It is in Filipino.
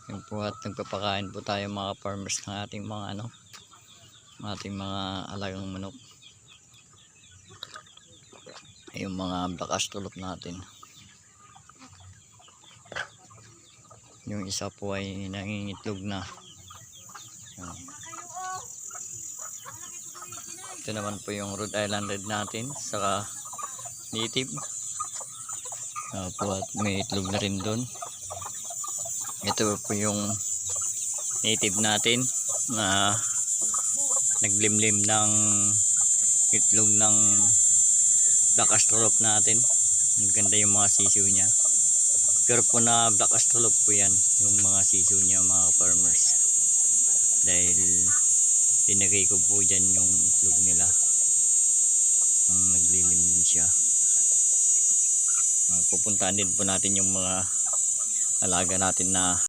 Yun po, at nagpapakain po tayo mga farmers ng ating mga alagang manok. Yung mga black astrolop natin. Yung isa po ay nangingitlog na. Yan. Ito naman po yung Rhode Island Red natin, saka native. Po, at may itlog na rin doon. Ito po yung native natin na naglimlim ng itlog ng black astrolop natin. Ang ganda yung mga sisiw niya. Pero po na black astrolop po yan, yung mga sisiw niya mga farmers. Dahil linagay ko po dyan yung itlog nila. Ang naglilimlim siya. Pupuntahan din po natin yung mga alaga natin na